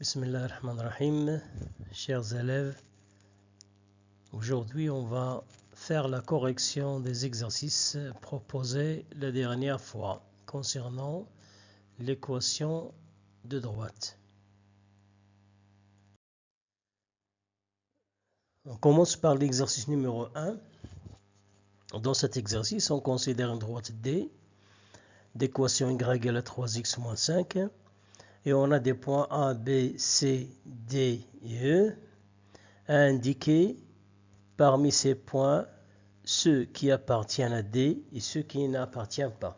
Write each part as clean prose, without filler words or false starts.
Bismillahirrahmanirrahim, chers élèves, aujourd'hui on va faire la correction des exercices proposés la dernière fois concernant l'équation de droite. On commence par l'exercice numéro 1. Dans cet exercice, on considère une droite D d'équation y égale à 3x moins 5 et on a des points A, B, C, D et E à indiquer. Parmi ces points, ceux qui appartiennent à D et ceux qui n'appartiennent pas.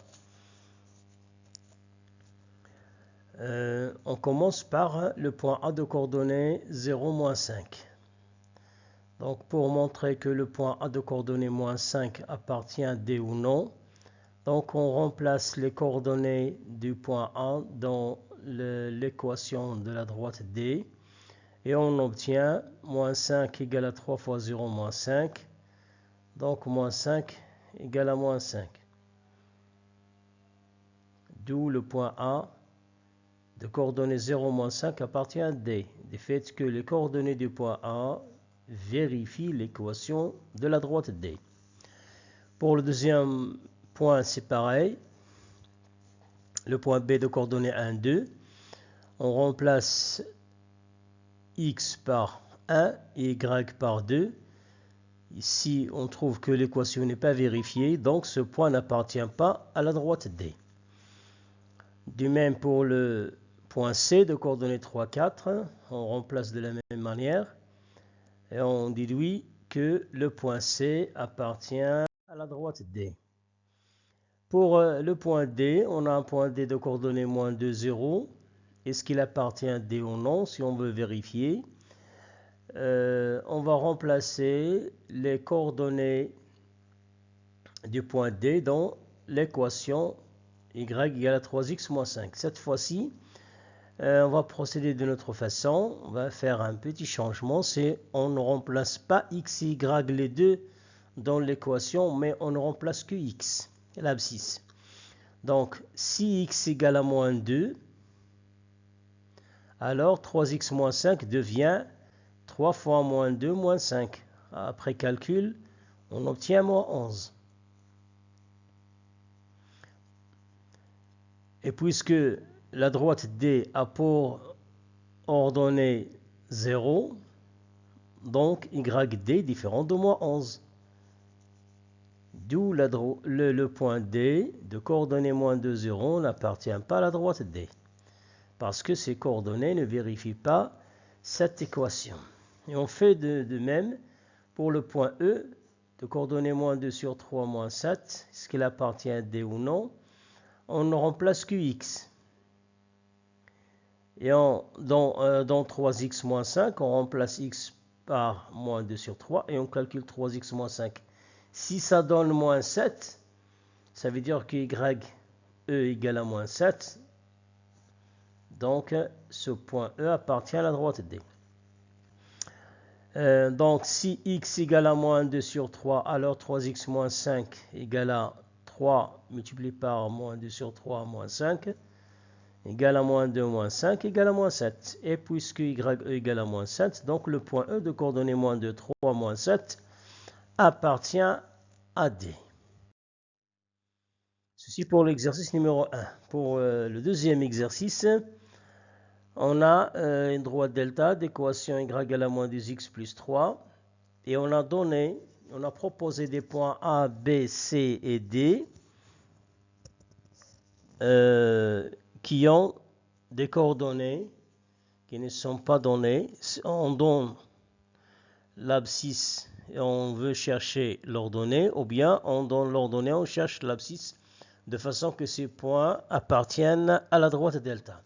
On commence par le point A de coordonnées 0, 5. Donc pour montrer que le point A de coordonnées moins 5 appartient à D ou non, donc on remplace les coordonnées du point A dans l'équation de la droite D et on obtient moins 5 égale à 3 fois 0 moins 5. Donc moins 5 égale à moins 5. D'où le point A de coordonnées 0, moins 5 appartient à D. Du fait que les coordonnées du point A vérifient l'équation de la droite D. Pour le deuxième point, c'est pareil. Le point B de coordonnées 1, 2. On remplace x par 1 et y par 2. Ici, on trouve que l'équation n'est pas vérifiée, donc ce point n'appartient pas à la droite D. Du même pour le point C de coordonnées 3, 4, on remplace de la même manière et on déduit que le point C appartient à la droite D. Pour le point D, on a un point D de coordonnées moins 2, 0. Est-ce qu'il appartient à D ou non? Si on veut vérifier, on va remplacer les coordonnées du point D dans l'équation y égale à 3x moins 5. Cette fois-ci, on va procéder de notre façon. On va faire un petit changement. C'est on ne remplace pas x et y les deux dans l'équation, mais on ne remplace que x, l'abscisse. Donc, si x égale à moins 2, alors 3x moins 5 devient 3 fois moins 2 moins 5. Après calcul, on obtient moins 11. Et puisque la droite D a pour ordonnée 0, donc YD différent de moins 11. D'où le point D de coordonnées moins 2, 0 n'appartient pas à la droite D. Parce que ces coordonnées ne vérifient pas cette équation. Et on fait de même pour le point E de coordonnées moins 2 sur 3 moins 7. Est-ce qu'il appartient à D ou non? On ne remplace que x. Et dans 3x moins 5, on remplace x par moins 2 sur 3 et on calcule 3x moins 5. Si ça donne moins 7, ça veut dire que y E égale à moins 7. Donc ce point E appartient à la droite D. Donc si x égale à moins 2 sur 3, alors 3x moins 5 égale à 3 multiplié par moins 2 sur 3 moins 5 égale à moins 2 moins 5 égale à moins 7. Et puisque y égale à moins 7, donc le point E de coordonnées moins 2, 3 moins 7 appartient à D. Ceci pour l'exercice numéro 1. Pour le deuxième exercice, on a une droite delta d'équation y égale à moins 2x plus 3. Et on a proposé des points A, B, C et D qui ont des coordonnées qui ne sont pas données. On donne l'abscisse et on veut chercher l'ordonnée, ou bien on donne l'ordonnée, on cherche l'abscisse, de façon que ces points appartiennent à la droite delta.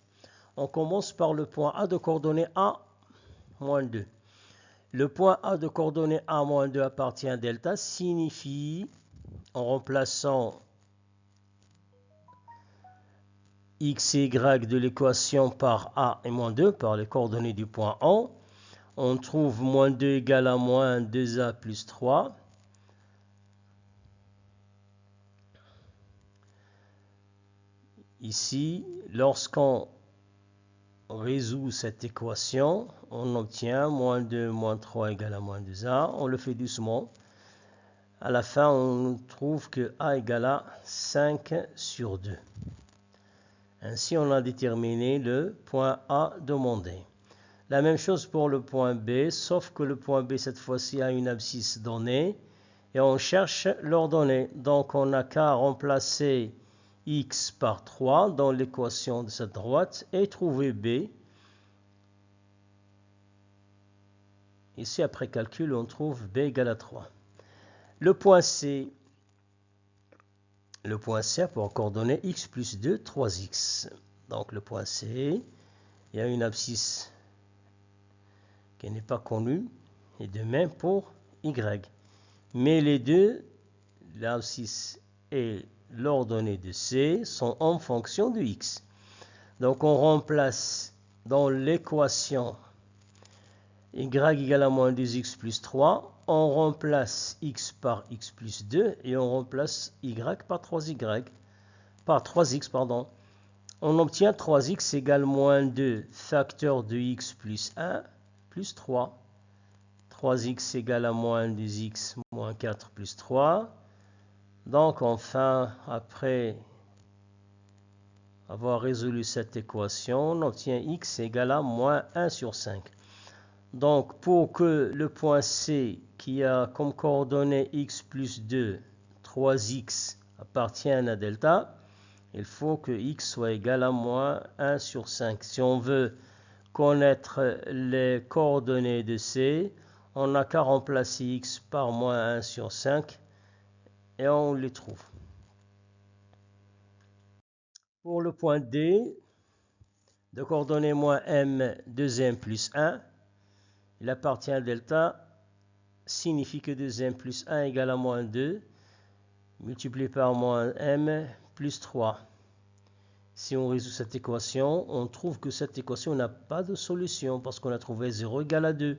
On commence par le point A de coordonnées A, moins 2. Le point A de coordonnées A, moins 2 appartient à delta, signifie, en remplaçant x et y de l'équation par A et moins 2, par les coordonnées du point A, on trouve moins 2 égale à moins 2A plus 3. Ici, lorsqu'on résout cette équation, on obtient moins 2 moins 3 égale à moins 2a. On le fait doucement. À la fin, on trouve que a égale à 5 sur 2. Ainsi, on a déterminé le point A demandé. La même chose pour le point B, sauf que le point B, cette fois-ci, a une abscisse donnée. Et on cherche l'ordonnée. Donc, on n'a qu'à remplacer x par 3 dans l'équation de cette droite et trouver B. Ici, après calcul, on trouve B égale à 3. Le point C a pour coordonnée x plus 2, 3x. Donc, le point C, il y a une abscisse qui n'est pas connue. Et de même pour y. Mais les deux, l'abscisse et l'ordonnée de C, sont en fonction de x. Donc on remplace dans l'équation y égale à moins 2x plus 3, on remplace x par x plus 2 et on remplace y par 3x. On obtient 3x égale moins 2 facteur de x plus 1 plus 3. 3x égale à moins 2x moins 4 plus 3. Donc enfin, après avoir résolu cette équation, on obtient x égale à moins 1 sur 5. Donc pour que le point C, qui a comme coordonnée x plus 2, 3x, appartienne à delta, il faut que x soit égal à moins 1 sur 5. Si on veut connaître les coordonnées de C, on n'a qu'à remplacer x par moins 1 sur 5 et on les trouve. Pour le point D, de coordonnées moins m, 2m plus 1, il appartient à delta, signifie que 2m plus 1 égale à moins 2, multiplié par moins m plus 3. Si on résout cette équation, on trouve que cette équation n'a pas de solution parce qu'on a trouvé 0 égale à 2.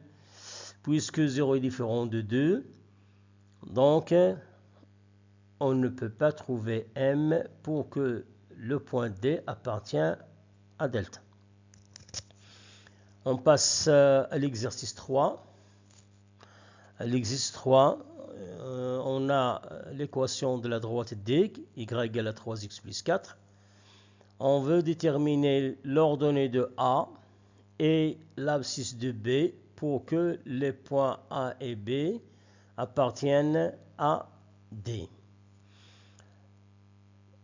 Puisque 0 est différent de 2, donc on ne peut pas trouver m pour que le point D appartient à delta. On passe à l'exercice 3. À l'exercice 3, on a l'équation de la droite D, y égale à 3x plus 4. On veut déterminer l'ordonnée de A et l'abscisse de B pour que les points A et B appartiennent à D.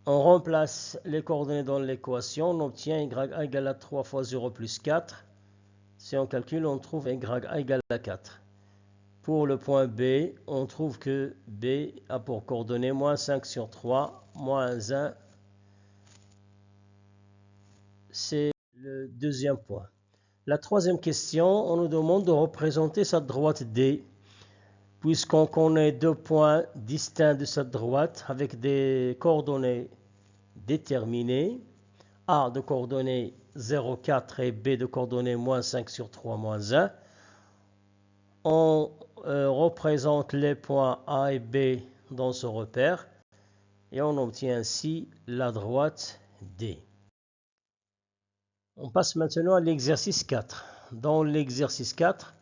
On remplace les coordonnées dans l'équation, on obtient y égale à 3 fois 0 plus 4. Si on calcule, on trouve y égale à 4. Pour le point B, on trouve que B a pour coordonnées moins 5 sur 3, moins 1. C'est le deuxième point. La troisième question, on nous demande de représenter cette droite D, puisqu'on connaît deux points distincts de cette droite avec des coordonnées déterminées, A de coordonnées 0,4 et B de coordonnées moins 5 sur 3, moins 1. On représente les points A et B dans ce repère et on obtient ainsi la droite D. On passe maintenant à l'exercice 4. Dans l'exercice 4,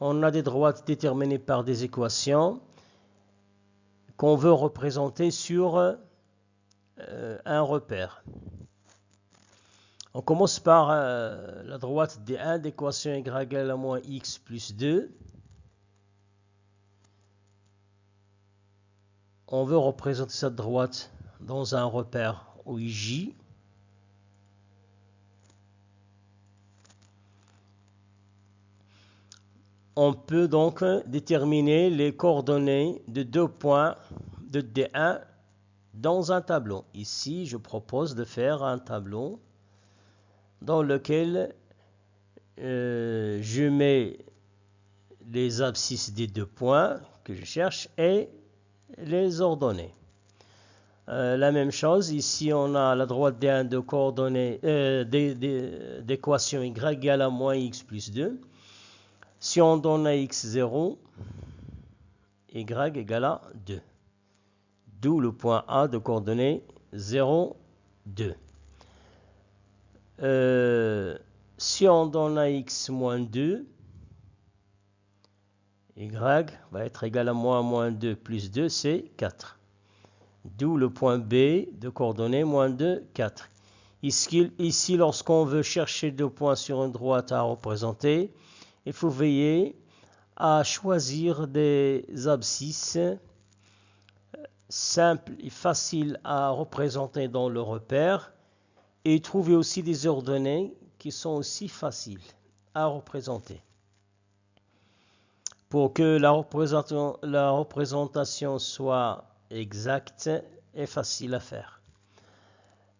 on a des droites déterminées par des équations qu'on veut représenter sur un repère. On commence par la droite D1 d'équation y égale à moins x plus 2. On veut représenter cette droite dans un repère OIJ. On peut donc déterminer les coordonnées de deux points de D1 dans un tableau. Ici, je propose de faire un tableau dans lequel je mets les abscisses des deux points que je cherche et les ordonnées. La même chose, ici on a la droite D1 de coordonnées d'équation y égale à moins x plus 2. Si on donne à x 0, y égale à 2. D'où le point A de coordonnées 0, 2. si on donne à x moins 2, y va être égal à moins 2 plus 2, c'est 4. D'où le point B de coordonnées moins 2, 4. Ici, lorsqu'on veut chercher deux points sur une droite à représenter, il faut veiller à choisir des abscisses simples et faciles à représenter dans le repère et trouver aussi des ordonnées qui sont aussi faciles à représenter. Pour que la représentation soit exacte et facile à faire.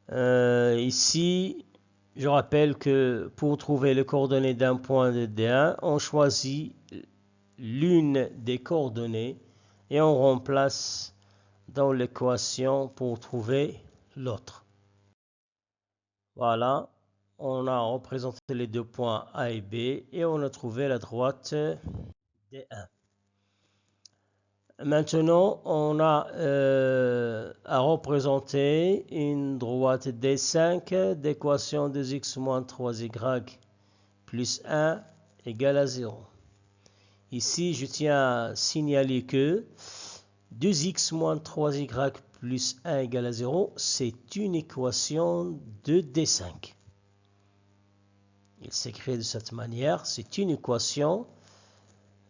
Ici, je rappelle que pour trouver les coordonnées d'un point de D1, on choisit l'une des coordonnées et on remplace dans l'équation pour trouver l'autre. Voilà, on a représenté les deux points A et B et on a trouvé la droite D1. Maintenant, on a à représenter une droite D5 d'équation 2x moins 3y plus 1 égale à 0. Ici, je tiens à signaler que 2x moins 3y plus 1 égale à 0, c'est une équation de D5. Il s'écrit de cette manière, c'est une équation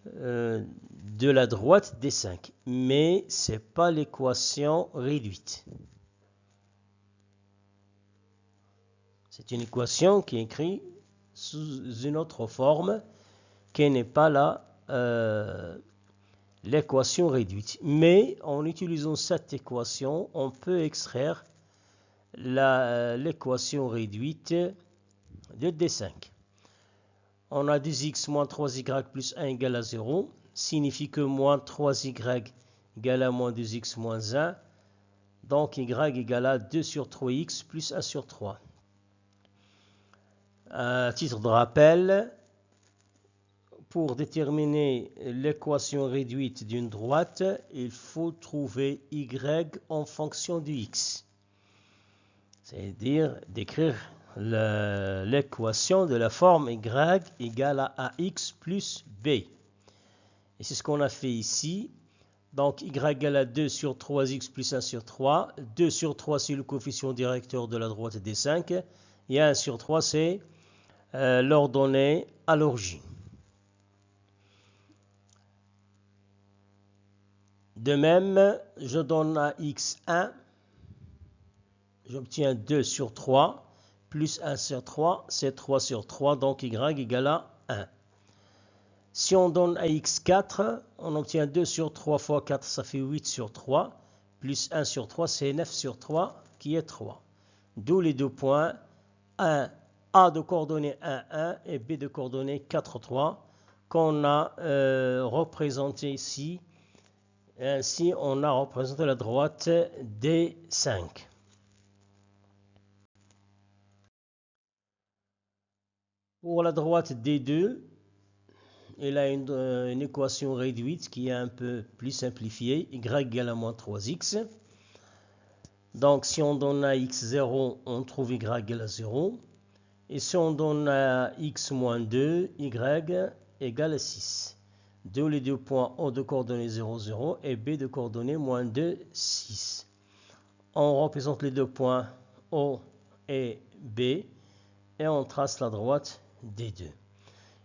de la droite D5, mais ce n'est pas l'équation réduite. C'est une équation qui est écrite sous une autre forme qui n'est pas l'équation réduite. Mais en utilisant cette équation, on peut extraire l'équation réduite de D5. On a 2x moins 3y plus 1 égale à 0, signifie que moins 3y égale à moins 2x moins 1, donc y égale à 2 sur 3x plus 1 sur 3. À titre de rappel, pour déterminer l'équation réduite d'une droite, il faut trouver y en fonction du x. C'est-à-dire d'écrire l'équation de la forme y égale à ax plus b. Et c'est ce qu'on a fait ici. Donc y égale à 2 sur 3x plus 1 sur 3. 2 sur 3, c'est le coefficient directeur de la droite D5. Et 1 sur 3, c'est l'ordonnée à l'origine. De même, je donne à x1, j'obtiens 2 sur 3, plus 1 sur 3, c'est 3 sur 3, donc y égale à 1. Si on donne à x4, on obtient 2 sur 3 fois 4, ça fait 8 sur 3, plus 1 sur 3, c'est 9 sur 3, qui est 3. D'où les deux points, A de coordonnées 1, 1 et B de coordonnées 4, 3, qu'on a représenté ici. Ainsi, on a représenté la droite D5. Pour la droite D2, elle a une équation réduite qui est un peu plus simplifiée. Y égale à moins 3x. Donc, si on donne à x0, on trouve y égale à 0. Et si on donne à x moins 2, y égale à 6. D'où les deux points O de coordonnées 0, 0 et B de coordonnées moins 2, 6. On représente les deux points O et B et on trace la droite D2.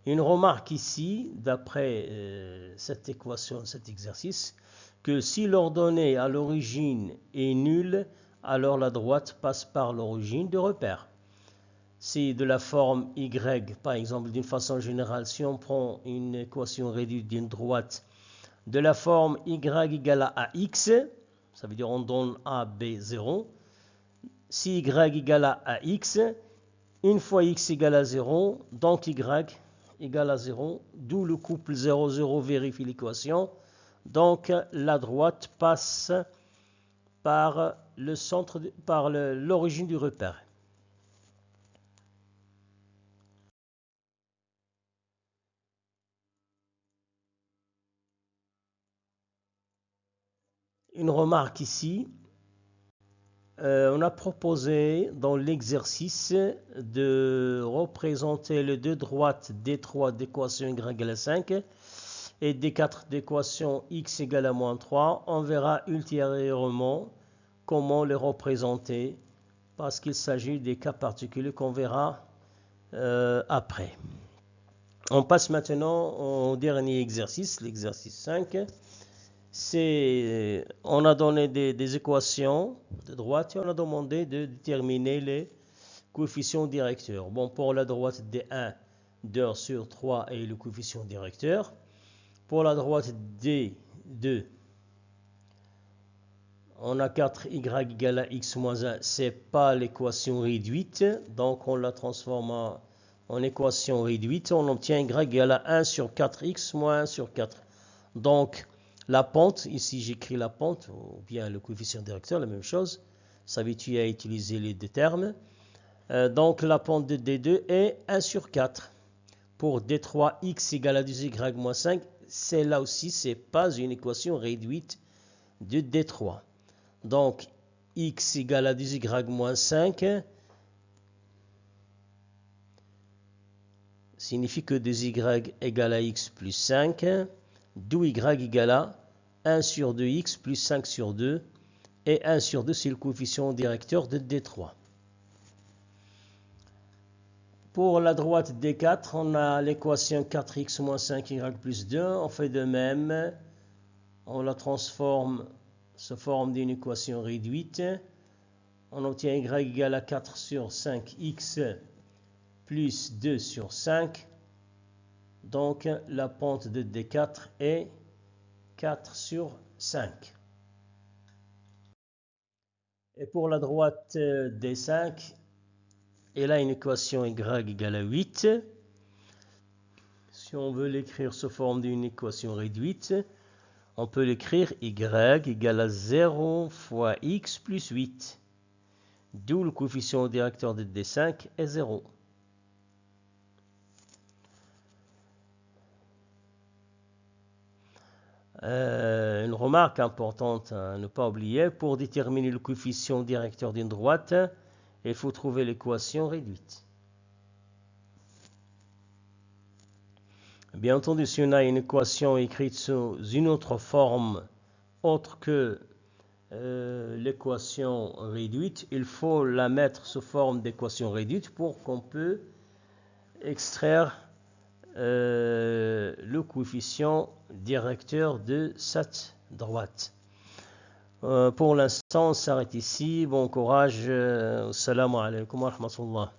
Une remarque ici, d'après cette équation, cet exercice, que si l'ordonnée à l'origine est nulle, alors la droite passe par l'origine de repère. Si de la forme y, par exemple, d'une façon générale, si on prend une équation réduite d'une droite de la forme y égale à ax, ça veut dire on donne a, b, 0. Si y égale à ax, une fois x égale à 0, donc y égale à 0, d'où le couple 0, 0 vérifie l'équation. Donc la droite passe par l'origine du repère. Une remarque ici, On a proposé dans l'exercice de représenter les deux droites D3 d'équation y égale à 5 et D4 d'équation x égale à moins 3. On verra ultérieurement comment les représenter parce qu'il s'agit des cas particuliers qu'on verra après. On passe maintenant au dernier exercice, l'exercice 5. On a donné des équations de droite et on a demandé de déterminer les coefficients directeurs. Bon, pour la droite D1, 2 sur 3 est le coefficient directeur. Pour la droite D2, on a 4y égale à x moins 1. Ce n'est pas l'équation réduite, donc on la transforme en équation réduite. On obtient y égale à 1 sur 4x moins 1 sur 4. Donc, la pente, ici j'écris la pente, ou bien le coefficient directeur, la même chose. S'habitue à utiliser les deux termes. Donc la pente de D2 est 1 sur 4. Pour D3, x égale à 2y moins 5, c'est là aussi, ce n'est pas une équation réduite de D3. Donc x égale à 2y moins 5 signifie que 2y égale à x plus 5, d'où y égale à 1 sur 2x plus 5 sur 2, et 1 sur 2 c'est le coefficient directeur de D3. Pour la droite D4, on a l'équation 4x moins 5y plus 2. On fait de même, on la transforme sous forme d'une équation réduite. On obtient y égale à 4 sur 5x plus 2 sur 5. Donc la pente de D4 est 4 sur 5. Et pour la droite D5, elle a une équation y égale à 8. Si on veut l'écrire sous forme d'une équation réduite, on peut l'écrire y égale à 0 fois x plus 8. D'où le coefficient directeur de D5 est 0. Une remarque importante à ne pas oublier, pour déterminer le coefficient directeur d'une droite, il faut trouver l'équation réduite. Bien entendu, si on a une équation écrite sous une autre forme autre que l'équation réduite, il faut la mettre sous forme d'équation réduite pour qu'on puisse extraire le coefficient directeur de cette droite. Pour l'instant, on s'arrête ici. Bon courage. Assalamu alaikum wa rahmatullah.